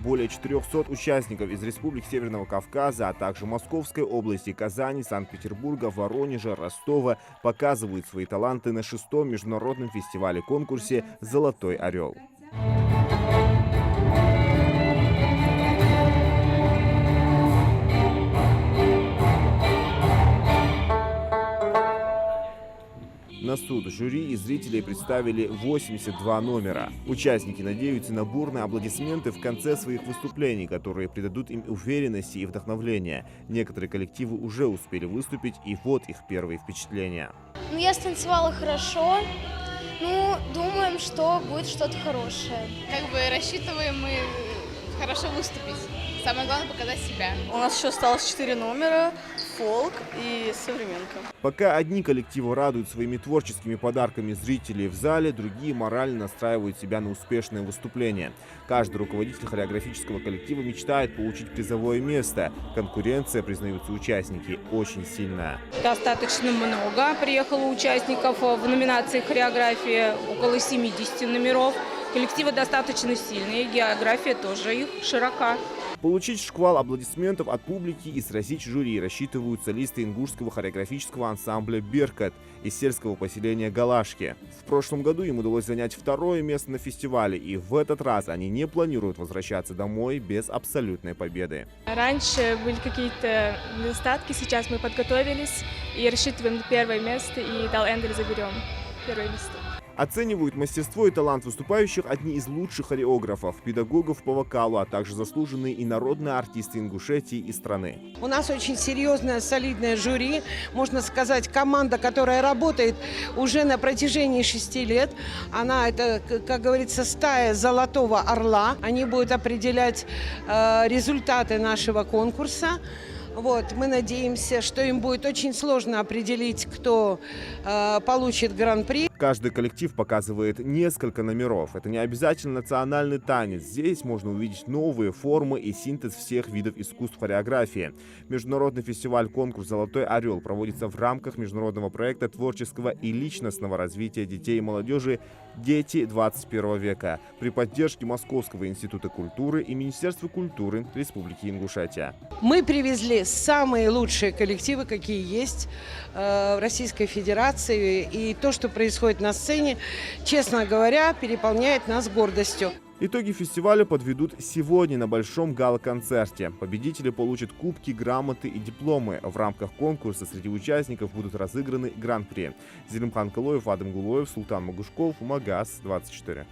более 400 участников из республик Северного Кавказа, а также Московской области, Казани, Санкт-Петербурга, Воронежа, Ростова показывают свои таланты на 6-м международном фестивале-конкурсе «Золотой орел». На суд жюри и зрителей представили 82 номера. Участники надеются на бурные аплодисменты в конце своих выступлений, которые придадут им уверенности и вдохновения. Некоторые коллективы уже успели выступить, и вот их первые впечатления. Я станцевала хорошо. Думаем, что будет что-то хорошее. Рассчитываем мы хорошо выступить. Самое главное — показать себя. У нас еще осталось 4 номера: фолк и современка. Пока одни коллективы радуют своими творческими подарками зрителей в зале, другие морально настраивают себя на успешное выступление. Каждый руководитель хореографического коллектива мечтает получить призовое место. Конкуренция, признаются участники, очень сильная. Достаточно много приехало участников в номинации хореография, около 70 номеров. Коллективы достаточно сильные, география тоже их широка. Получить шквал аплодисментов от публики и сразить жюри рассчитывают солисты ингушского хореографического ансамбля «Беркат» из сельского поселения Галашки. В прошлом году им удалось занять 2-е место на фестивале, и в этот раз они не планируют возвращаться домой без абсолютной победы. Раньше были какие-то недостатки, сейчас мы подготовились и рассчитываем на 1-е место, и Дал Эндель заберем 1-е место. Оценивают мастерство и талант выступающих одни из лучших хореографов, педагогов по вокалу, а также заслуженные и народные артисты Ингушетии и страны. У нас очень серьезное, солидное жюри, можно сказать, команда, которая работает уже на протяжении 6 лет. Она, это, как говорится, стая золотого орла. Они будут определять результаты нашего конкурса. Мы надеемся, что им будет очень сложно определить, кто получит гран-при. Каждый коллектив показывает несколько номеров. Это не обязательно национальный танец. Здесь можно увидеть новые формы и синтез всех видов искусств хореографии. Международный фестиваль-конкурс «Золотой орел» проводится в рамках международного проекта творческого и личностного развития детей и молодежи «Дети 21 века» при поддержке Московского института культуры и Министерства культуры Республики Ингушетия. Мы привезли самые лучшие коллективы, какие есть в Российской Федерации. И то, что происходит на сцене, честно говоря, переполняет нас гордостью. Итоги фестиваля подведут сегодня на большом гала-концерте. Победители получат кубки, грамоты и дипломы. В рамках конкурса среди участников будут разыграны гран-при. Зелимхан Кылоев, Адам Гулоев, Султан Магушков, Магаз 24.